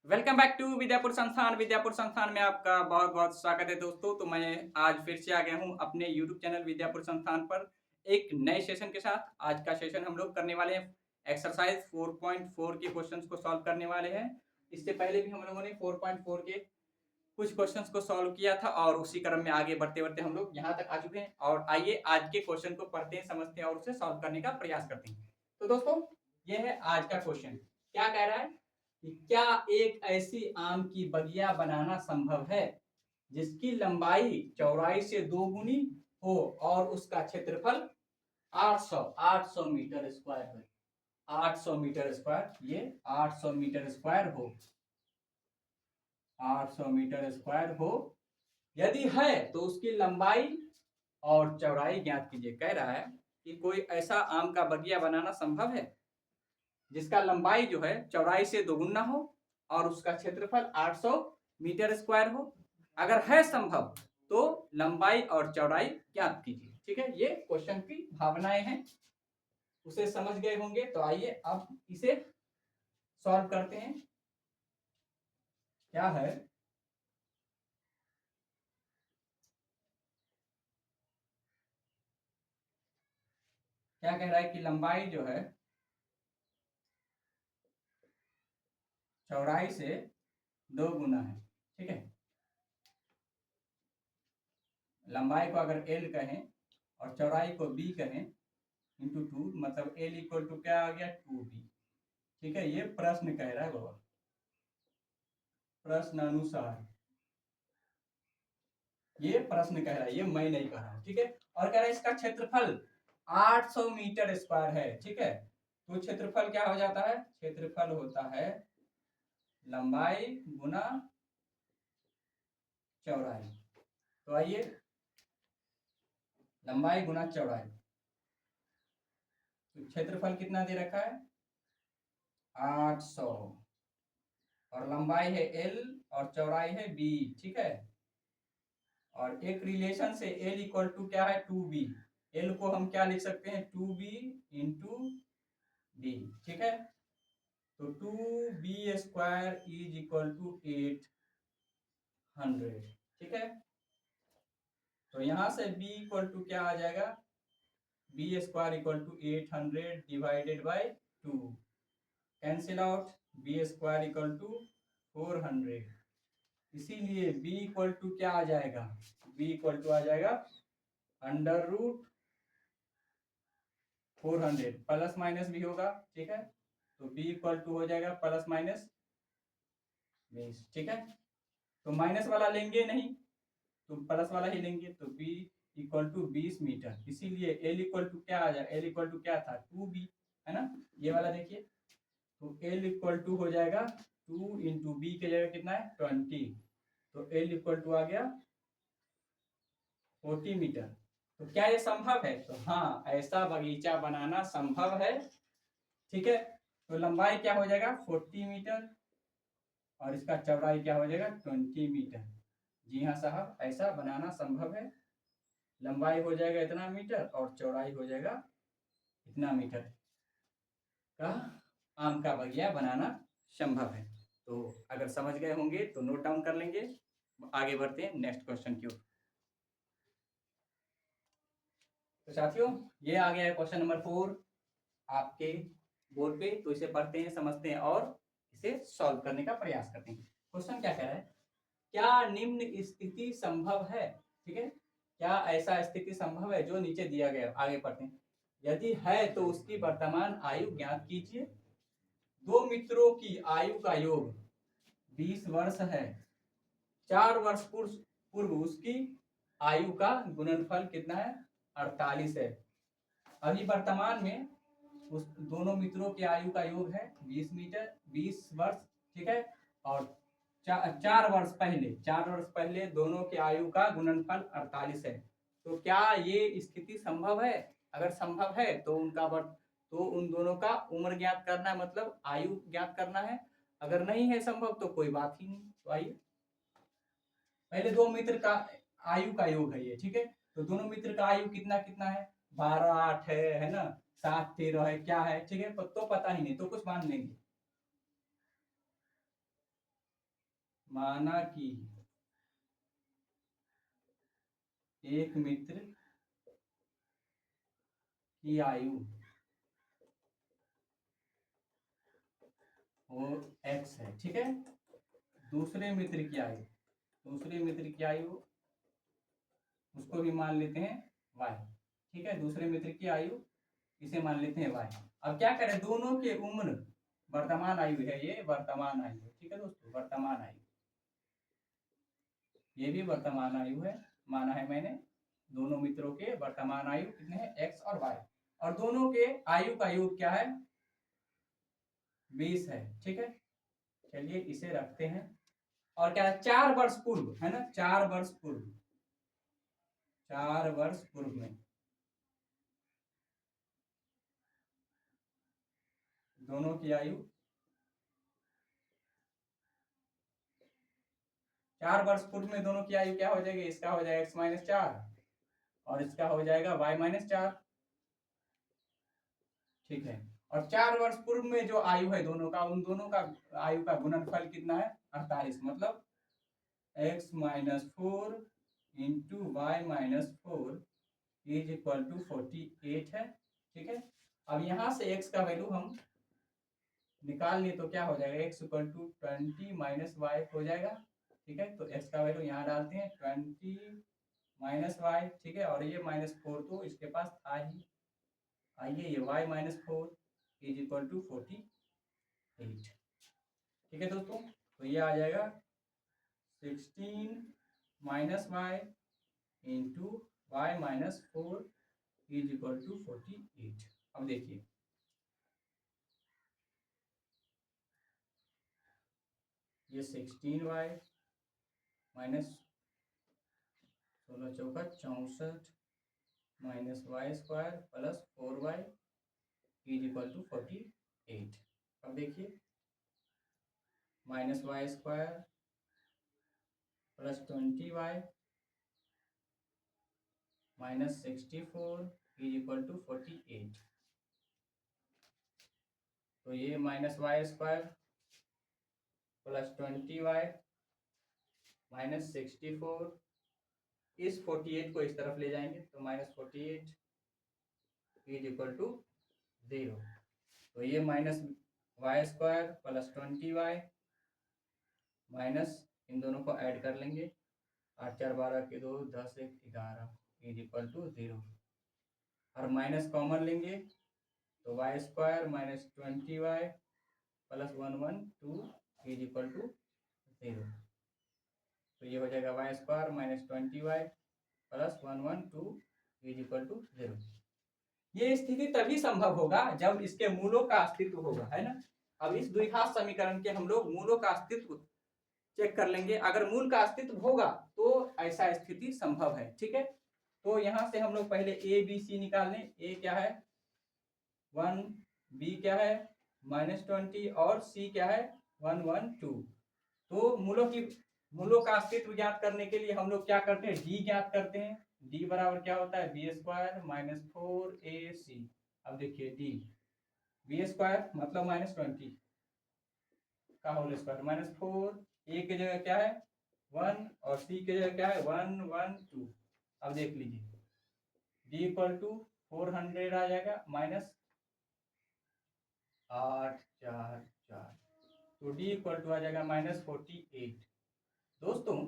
Welcome back to Vidyapur संस्थान। विद्यापुर संस्थान में आपका बहुत बहुत स्वागत है दोस्तों। तो मैं आज फिर से आ गया हूं अपने यूट्यूब चैनल विद्यापुर संस्थान पर एक नए सेशन के साथ। आज का सेशन हम लोग करने वाले हैं एक्सरसाइज 4.4 के क्वेश्चंस को सॉल्व करने वाले हैं। इससे पहले भी हम लोगों ने 4.4 के कुछ क्वेश्चंस को सॉल्व किया था और उसी क्रम में आगे बढ़ते बढ़ते हम लोग यहाँ तक आ चुके हैं। और आइए आज के क्वेश्चन को पढ़ते हैं, समझते हैं और उसे सॉल्व करने का प्रयास करते हैं। तो दोस्तों, ये है आज का क्वेश्चन। क्या कह रहा है कि क्या एक ऐसी आम की बगिया बनाना संभव है जिसकी लंबाई चौड़ाई से 2 गुनी हो और उसका क्षेत्रफल 800 मीटर स्क्वायर है। 800 मीटर स्क्वायर, ये 800 मीटर स्क्वायर हो, 800 मीटर स्क्वायर हो। यदि है तो उसकी लंबाई और चौड़ाई ज्ञात कीजिए। कह रहा है कि कोई ऐसा आम का बगिया बनाना संभव है जिसका लंबाई जो है चौड़ाई से दोगुना हो और उसका क्षेत्रफल 800 मीटर स्क्वायर हो। अगर है संभव तो लंबाई और चौड़ाई ज्ञात कीजिए। ठीक है, ये क्वेश्चन की भावनाएं हैं, उसे समझ गए होंगे। तो आइए अब इसे सॉल्व करते हैं। क्या है, क्या कह रहा है कि लंबाई जो है चौड़ाई से 2 गुना है। ठीक है, लंबाई को अगर एल कहें और चौड़ाई को बी कहें इंटू 2, मतलब एल इक्वल टू क्या आ गया 2b। ठीक है, ये प्रश्न कह रहा है बाबा, प्रश्न अनुसार ये प्रश्न कह रहा है, ये मैं नहीं कह रहा हूं। ठीक है, और कह रहा है इसका क्षेत्रफल 800 मीटर स्क्वायर है। ठीक है, तो क्षेत्रफल क्या हो जाता है, क्षेत्रफल होता है लंबाई गुना चौड़ाई। तो आइए, लंबाई गुना चौड़ाई, तो क्षेत्रफल कितना दे रखा है 800 और लंबाई है एल और चौड़ाई है बी। ठीक है, और एक रिलेशन से एल इक्वल टू क्या है 2b। एल को हम क्या लिख सकते हैं 2b इंटू बी। ठीक है, तो 2b² इज इक्वल टू 800। ठीक है, तो यहां से b इक्वल टू क्या आ जाएगा, b² equal to 800 divided by 2, cancel out, b² equal to 400। इसीलिए b इक्वल टू क्या आ जाएगा, b इक्वल टू आ जाएगा अंडर रूट 400, प्लस माइनस भी होगा। ठीक है, तो b इक्वल टू हो जाएगा प्लस माइनस 20। ठीक है, तो माइनस वाला लेंगे नहीं तो प्लस वाला ही लेंगे, तो b इक्वल टू 20 मीटर। इसीलिए l इक्वल टू क्या आ जाए, l इक्वल टू क्या था 2b, है ना। ये वाला देखिए, तो l इक्वल टू हो जाएगा 2 इंटू बी की जगह कितना है 20, तो l इक्वल टू आ गया 40 मीटर। तो क्या ये संभव है, तो हाँ, ऐसा बगीचा बनाना संभव है। ठीक है, तो लंबाई क्या हो जाएगा 40 मीटर और इसका चौड़ाई क्या हो जाएगा 20 मीटर। जी हाँ साहब, ऐसा बनाना संभव है। लंबाई हो जाएगा इतना मीटर और चौड़ाई हो जाएगा इतना मीटर का आम का बगिया बनाना संभव है। तो अगर समझ गए होंगे तो नोट डाउन कर लेंगे। आगे बढ़ते हैं नेक्स्ट क्वेश्चन की ओर। तो साथियों, ये आ गया है क्वेश्चन नंबर 4 आपके बोर्ड पे। तो इसे पढ़ते हैं, समझते हैं और इसे सॉल्व करने का प्रयास करते हैं। क्वेश्चन क्या कह रहा है, क्या निम्न स्थिति संभव है। ठीक है, क्या ऐसा स्थिति संभव है जो नीचे दिया गया। आगे पढ़ते हैं। यदि है तो उसकी वर्तमान आयु ज्ञात कीजिए। दो मित्रों की आयु का योग 20 वर्ष है। 4 वर्ष पूर्व उसकी आयु का गुणनफल कितना है 48 है। अभी वर्तमान में उस दोनों मित्रों की आयु का योग है 20 वर्ष। ठीक है, और 4 वर्ष पहले दोनों की आयु का गुणनफल 48 है। तो क्या ये स्थिति संभव है। अगर संभव है तो तो उन दोनों का उम्र ज्ञात करना है, मतलब आयु ज्ञात करना है। अगर नहीं है संभव तो कोई बात ही नहीं। तो आइए, पहले दो मित्र का आयु का योग है ये। ठीक है, तो दोनों मित्र का आयु कितना कितना है 12 8 है ना, 7 13 है, क्या है। ठीक है, तो पता ही नहीं तो कुछ मान लेंगे। माना कि एक मित्र की आयु वो x है, ठीक है। दूसरे मित्र की आयु उसको भी मान लेते हैं y, ठीक है। दूसरे मित्र की आयु इसे मान लेते हैं y। अब क्या करें, दोनों के उम्र वर्तमान आयु है, ये वर्तमान आयु है, ठीक है दोस्तों, वर्तमान आयु, ये भी वर्तमान आयु है, माना है मैंने। दोनों मित्रों के वर्तमान आयु कितने हैं, x और y, और दोनों के आयु का योग क्या है, 20 है, ठीक है। चलिए इसे रखते हैं। और क्या है, 4 वर्ष पूर्व है ना, 4 वर्ष पूर्व, 4 वर्ष पूर्व में दोनों की आयु, 4 वर्ष पूर्व में दोनों की आयु क्या हो जाएगी, इसका हो जाएगा x माइनस 4 और इसका हो जाएगा y माइनस 4, ठीक है। और 4 वर्ष पूर्व में जो आयु है दोनों का, उन दोनों का आयु का गुणनफल कितना है, 48, मतलब x minus 4 into y minus 4 is equal to 48 है, ठीक है। अब यहाँ से x का वैल्यू हम निकाल लिए तो क्या हो जाएगा, x equal to 20 minus y हो जाएगा, ठीक है। तो x का वैल्यू यहाँ डालते हैं 20 माइनस वाई, ठीक है। और ये -4 तो इसके पास था ही, आइए ये y minus 4 is equal to 48, ठीक है दोस्तों। तो ये आ जाएगा 16 minus y into y minus 4 is equal to 48। अब देखिए ये 16y माइनस 16 चौका 64 minus Y square plus 4y is equal to 48। अब देखिए minus Y square plus 20y minus 64 is equal to 48। तो ये minus Y square plus 20y minus 64, इस 48 को इस तरफ ले जाएंगे तो माइनस 48 इज इक्वल टू 0। तो ये minus Y square plus 20y minus इन दोनों को ऐड कर लेंगे, 8 4 12 के 2 10 1 11 इज इक्वल टू 0। और माइनस कॉमन लेंगे तो y square minus 20y plus 112 is equal to 0। तो ये हो जाएगा y square minus 20y plus 112 is equal to 0। ये स्थिति तभी संभव होगा जब इसके मूलों का अस्तित्व होगा, है ना। अब इस द्विघात समीकरण के हम लोग मूलों का अस्तित्व चेक कर लेंगे, अगर मूल का अस्तित्व होगा तो ऐसा स्थिति संभव है, ठीक है। तो यहां से हम लोग पहले ए बी सी निकाल लें। ए क्या है 1, बी क्या है -20 और सी क्या है 112। तो मूलों का अस्तित्व ज्ञात करने के लिए हम लोग क्या करते हैं, डी ज्ञात करते हैं। डी बराबर क्या होता है, बी स्क्वायर माइनस 4ac। अब देखिए डी बी स्क्वायर मतलब -20 का होल स्क्वायर माइनस 4, ए की जगह क्या है 1 और सी की जगह क्या है 112। अब देख लीजिए डी इक्वल टू 400 आ जाएगा माइनस 8 4 4, तो डी इक्वल टू आ जाएगा -48। दोस्तों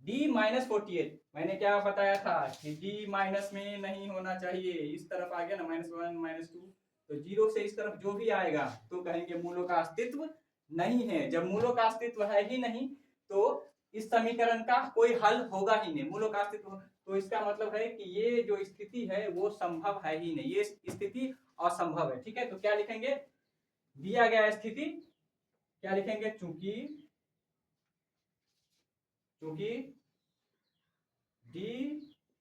d -48 मैंने क्या बताया था कि d माइनस में नहीं होना चाहिए, इस तरफ आ गया ना -1 -2, तो 0 से इस तरफ जो भी आएगा तो कहेंगे मूलों का अस्तित्व नहीं है। जब मूलों का अस्तित्व है ही नहीं तो इस समीकरण का कोई हल होगा ही नहीं। मूलों का अस्तित्व तो इसका मतलब है कि ये जो स्थिति है वो संभव है ही नहीं, ये स्थिति असंभव है, ठीक है। तो क्या लिखेंगे, दिया गया स्थिति क्या लिखेंगे, चूंकि d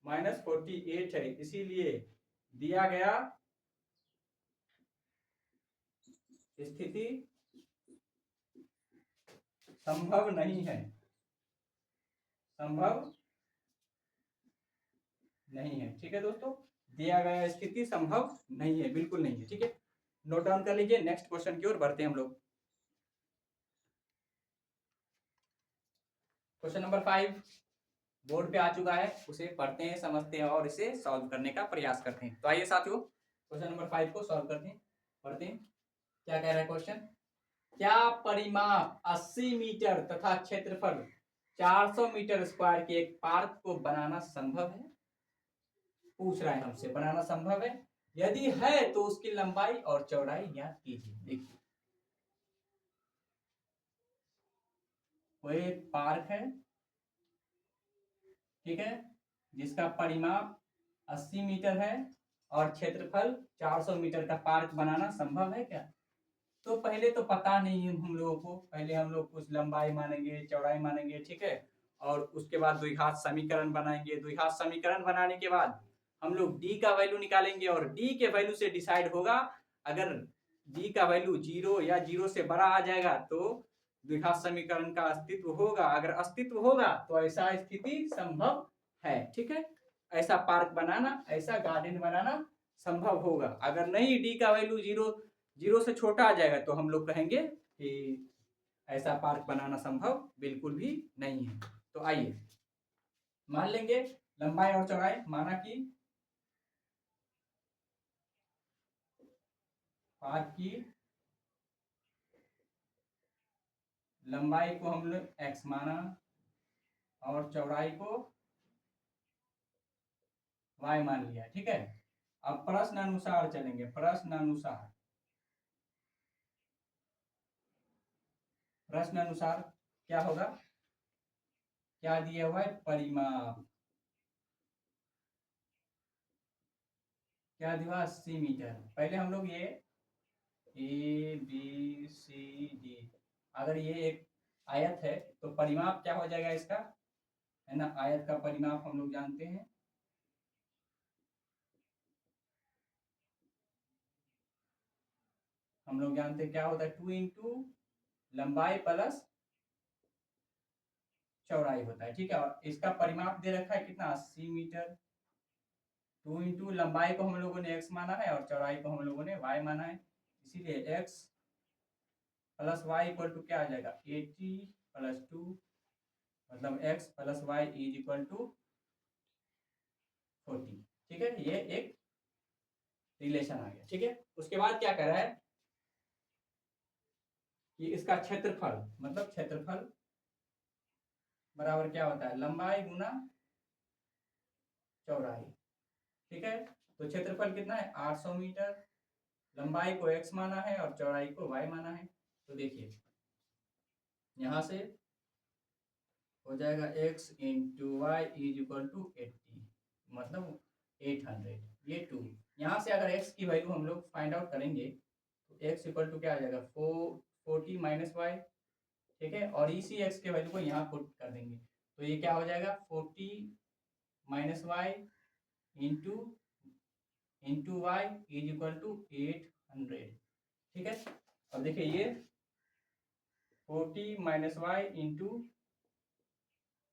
-48 है इसीलिए दिया गया स्थिति संभव नहीं है, संभव नहीं है, ठीक है दोस्तों। दिया गया स्थिति संभव नहीं है, बिल्कुल नहीं है, ठीक है। नोट डाउन कर लीजिए, नेक्स्ट क्वेश्चन की ओर बढ़ते हैं हम लोग। क्वेश्चन नंबर 5 बोर्ड पे आ चुका है, उसे पढ़ते हैं, समझते हैं और इसे सॉल्व करने का प्रयास करते हैं। तो आइए साथियों क्वेश्चन नंबर 5 को सॉल्व करते हैं, पढ़ते हैं। क्या कह रहा है क्वेश्चन? क्या परिमाप 80 मीटर तथा क्षेत्रफल 400 मीटर स्क्वायर के एक पार्क को बनाना संभव है? पूछ रहा है हमसे, बनाना संभव है? यदि है तो उसकी लंबाई और चौड़ाई ज्ञात कीजिए। देखिए कोई एक पार्क है, ठीक है, जिसका परिमाप 80 मीटर है और क्षेत्रफल 400 मीटर का पार्क बनाना संभव है क्या? तो पहले तो पता नहीं है हम लोगों को, पहले हम लोग कुछ लंबाई मानेंगे, चौड़ाई मानेंगे, ठीक है, और उसके बाद द्विघात समीकरण बनाएंगे। द्विघात समीकरण बनाने के बाद हम लोग डी का वैल्यू निकालेंगे और डी के वैल्यू से डिसाइड होगा, अगर डी का वैल्यू 0 या 0 से बड़ा आ जाएगा तो द्विघात समीकरण का अस्तित्व होगा, अगर अस्तित्व होगा तो ऐसा स्थिति संभव है, ठीक है, ऐसा पार्क बनाना, ऐसा गार्डन बनाना संभव होगा। अगर नहीं डी का वैल्यू 0 से छोटा आ जाएगा तो हम लोग कहेंगे कि ऐसा पार्क बनाना संभव बिल्कुल भी नहीं है। तो आइए मान लेंगे लंबाई और चौड़ाई, माना कि पार्क की लंबाई को हम लोग x माना और चौड़ाई को y मान लिया, ठीक है। अब प्रश्न अनुसार चलेंगे, प्रश्न अनुसार, प्रश्न अनुसार क्या होगा, क्या दिया हुआ है? परिमाप, क्या दिया? 80 मीटर। पहले हम लोग ये ए बी सी डी, अगर ये एक आयत है तो परिमाप क्या हो जाएगा इसका, है ना, आयत का परिमाप हम लोग जानते हैं, हम लोग जानते हैं क्या होता है, 2 इंटू लंबाई प्लस चौड़ाई होता है, ठीक है। और इसका परिमाप दे रखा है कितना, 80 मीटर। 2 इंटू लंबाई को हम लोगों ने x माना है और चौड़ाई को हम लोगों ने y माना है, इसीलिए x plus y equal to क्या आ जाएगा, 80 प्लस 2, मतलब x plus y is equal to 40, ठीक है। ये एक रिलेशन आ गया, ठीक है। उसके बाद क्या कर रहा है कि इसका क्षेत्रफल, मतलब क्षेत्रफल बराबर क्या होता है, लंबाई गुना चौड़ाई, ठीक है। तो क्षेत्रफल कितना है, 800 मीटर, लंबाई को x माना है और चौड़ाई को y माना है। तो देखिए यहां से हो जाएगा x into y is equal to 80, मतलब 800, ये 2। यहाँ से अगर x की वैल्यू हम लोग फाइंड आउट करेंगे तो x इक्वल टू क्या आ जाएगा, 40 माइनस वाई, ठीक है, और इसी x के वैल्यू को यहाँ पुट कर देंगे तो ये क्या हो जाएगा, 40 minus y into into y is equal to 800, ठीक है। अब देखिए ये 40 minus y into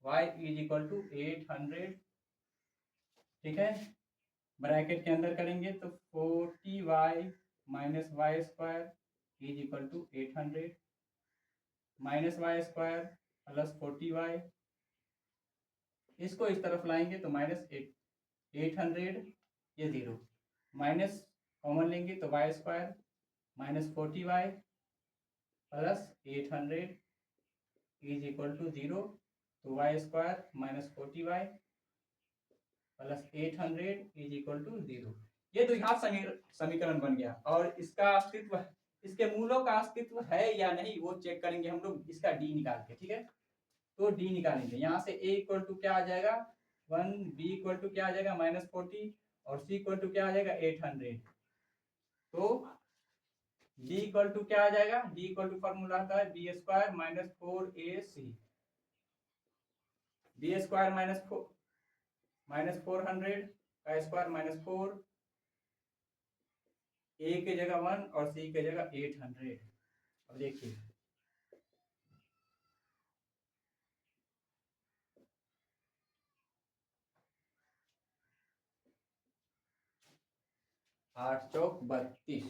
y is equal to 800, ठीक है, ब्रैकेट के अंदर करेंगे तो 40y minus Y square is equal to 800, minus Y square plus 40y, इसको इस तरफ लाएंगे तो माइनस 800, ये 0, माइनस कॉमन लेंगे तो y square minus 40y plus 800 is equal to 0, तो y square minus 40y plus 800 is equal to 0। ये द्विघात समीकरण बन गया और इसका अस्तित्व, इसके मूलों का अस्तित्व है या नहीं वो चेक करेंगे हम लोग, इसका डी निकाल के, ठीक है। तो डी निकालेंगे, यहाँ से a इक्वल टू क्या आ जाएगा 1, b इक्वल टू क्या आ जाएगा -40 और c इक्वल टू क्या आ जाएगा 800। तो d इक्वल टू क्या आ जाएगा, d इक्वल टू फॉर्मूला आता है b square minus 4ac, b square minus 400 का स्क्वायर माइनस 4, ए के जगह 1 और सी के जगह 800। अब देखिए आठ चौक 32,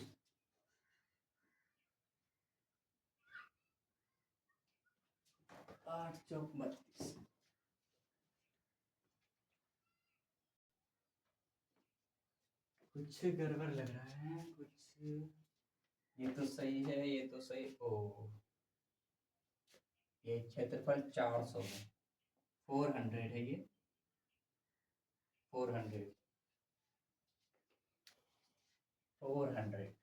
8 चौक 32। कुछ गड़बड़ लग रहा है कुछ। ये तो सही है, ये तो सही। ओ, ये क्षेत्रफल 400 है, 400 है ये, 400, 400।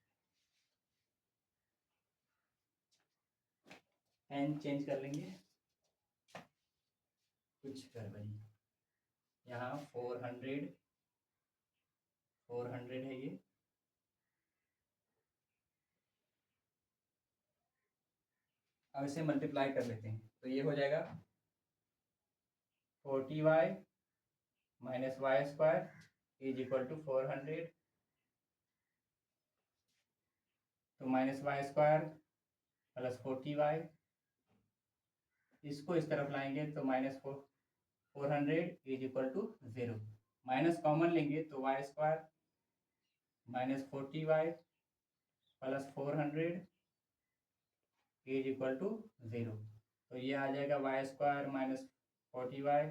एन चेंज कर लेंगे, कुछ गड़बड़ी। यहाँ 400, 400 है ये। अब इसे मल्टीप्लाई कर लेते हैं तो ये हो जाएगा 40y minus Y square is equal to 400। तो minus Y square plus 40y, इसको इस तरफ लाएंगे तो minus 400 is equal to 0। Minus common लेंगे तो y square minus 40y plus 400 is equal to 0। तो ये आ जाएगा y square minus 40y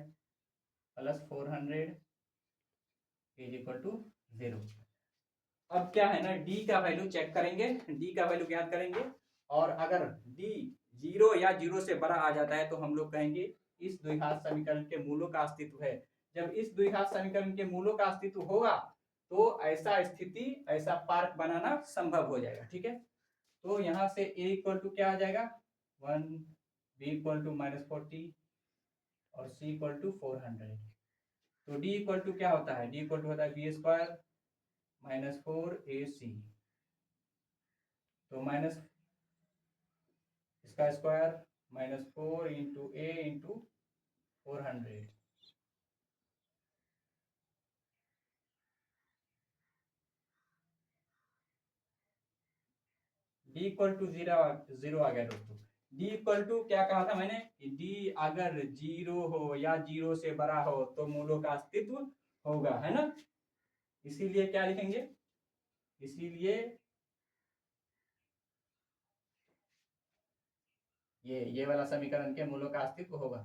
plus 400 is equal to 0। अब क्या है ना, d का वैल्यू चेक करेंगे, d का वैल्यू ज्ञात करेंगे। और अगर d 0 या 0 से बड़ा आ जाता है तो हम लोग कहेंगे इस द्विघात समीकरण के मूलों का अस्तित्व है। जब इस द्विघात समीकरण के मूलों का अस्तित्व होगा तो ऐसा स्थिति, ऐसा पार्क बनाना संभव हो जाएगा। ठीक है, तो यहाँ से a इक्वल टू क्या आ जाएगा 1, b इक्वल टू -40 और c इक्वल टू 400। तो d इक्वल टू क्या होता है, d इक्वल टू होता है बी स्क्वायर माइनस 4ac। तो माइनस इसका square minus 4 into a into 400। D equal to 0 आ गया दोस्तों। डी इक्वल टू क्या कहा था मैंने, डी अगर 0 हो या 0 से बड़ा हो तो मूलों का अस्तित्व होगा, है ना। इसीलिए क्या लिखेंगे, इसीलिए ये वाला समीकरण के मूलों का अस्तित्व होगा।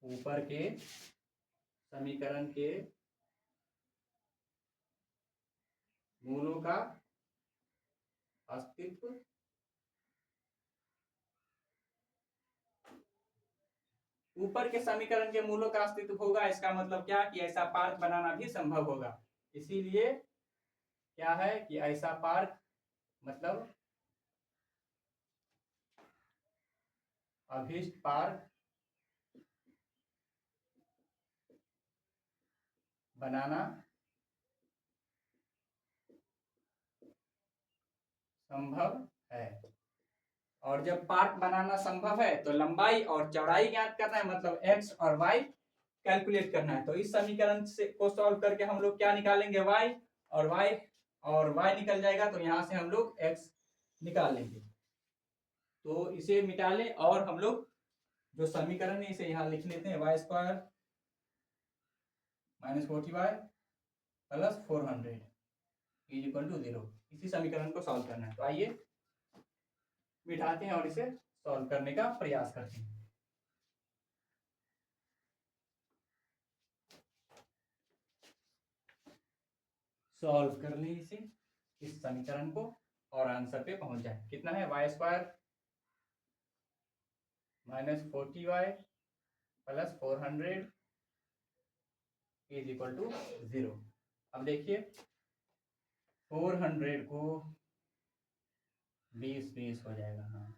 ऊपर के समीकरण के मूलों का अस्तित्व ऊपर के समीकरण के मूलों का अस्तित्व होगा। इसका मतलब क्या कि ऐसा पार्क बनाना भी संभव होगा। इसीलिए क्या है कि ऐसा पार्क मतलब अभीष्ट पार्क बनाना संभव है। और जब पार्क बनाना संभव है तो लंबाई और चौड़ाई ज्ञात करना है, मतलब x और y कैलकुलेट करना है। तो इस समीकरण से को सॉल्व करके हम लोग क्या निकालेंगे, y और y निकल जाएगा तो यहाँ से हम लोग x निकाल लेंगे। तो इसे मिटा लें और हम लोग जो समीकरण है इसे यहाँ लिख लेते हैं, y square minus 40y plus 400 is equal to 0। इसी समीकरण को सॉल्व करना है। तो आइए मिटाते हैं और इसे सॉल्व करने का प्रयास करते हैं। सॉल्व कर लें इसे, इस समीकरण को, और आंसर पे पहुंच जाए। कितना है, y square minus 40y plus 400 is equal to 0। अब देखिए 400 को 20 हो जाएगा, हाँ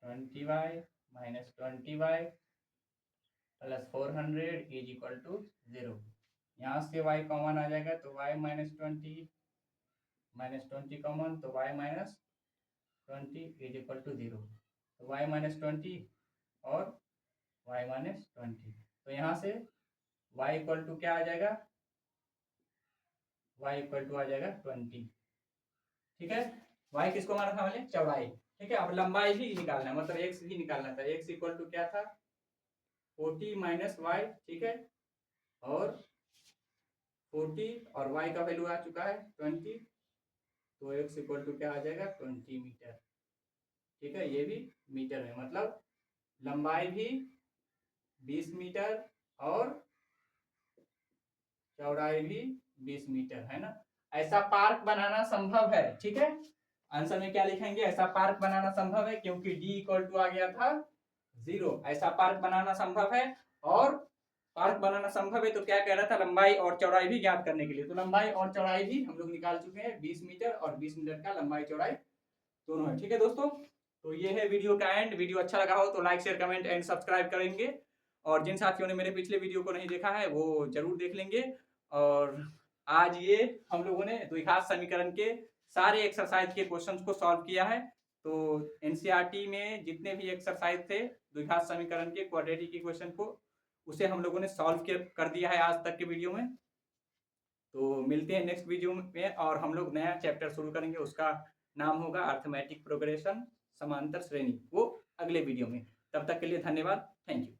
20y minus 20y plus 400 is equal to 0। यहाँ से y कॉमन आ जाएगा तो y माइनस 20 कॉमन, तो y minus 20 is equal to 0। तो y माइनस 20 और y माइनस 20, तो यहाँ से y इक्वल टू क्या आ जाएगा, y इक्वल टू आ जाएगा 20। ठीक है, y किसको माना था मैंने, चौड़ाई। ठीक है, अब लंबाई भी निकालना है, मतलब x भी निकालना था। x इक्वल टू क्या था 40 माइनस वाई। ठीक है, और 40 और y का वैल्यू आ चुका है 20। तो x इक्वल टू क्या आ जाएगा 20 मीटर। ठीक है, ये भी मीटर में, मतलब लंबाई भी 20 मीटर और चौड़ाई भी 20 मीटर है ना। ऐसा पार्क बनाना संभव है। ठीक है, आंसर में क्या लिखेंगे, ऐसा पार्क बनाना संभव है, क्योंकि d इक्वल टू आ गया था 0। ऐसा पार्क बनाना संभव है, और पार्क बनाना संभव है तो क्या कह रहा था, लंबाई और चौड़ाई भी ज्ञात करने के लिए। तो लंबाई और चौड़ाई भी हम लोग निकाल चुके हैं, 20 मीटर और 20 मीटर का लंबाई चौड़ाई दोनों है। ठीक है दोस्तों, तो ये है वीडियो का एंड। वीडियो अच्छा लगा हो तो like share comment and subscribe करेंगे, और जिन साथियों ने मेरे पिछले वीडियो को नहीं देखा है वो जरूर देख लेंगे। और आज ये हम लोगों ने द्विघात समीकरण के सारे एक्सरसाइज के क्वेश्चंस को सॉल्व किया है। तो एनसीईआरटी में जितने भी एक्सरसाइज थे द्विघात समीकरण के क्वाड्रेटिक इक्वेशन को, उसे हम लोगों ने सॉल्व कर दिया है आज तक के वीडियो में। तो मिलते हैं नेक्स्ट वीडियो में, और हम लोग नया चैप्टर शुरू करेंगे, उसका नाम होगा अर्थमेटिक प्रोग्रेशन, समांतर श्रेणी, वो अगले वीडियो में। तब तक के लिए धन्यवाद, थैंक यू।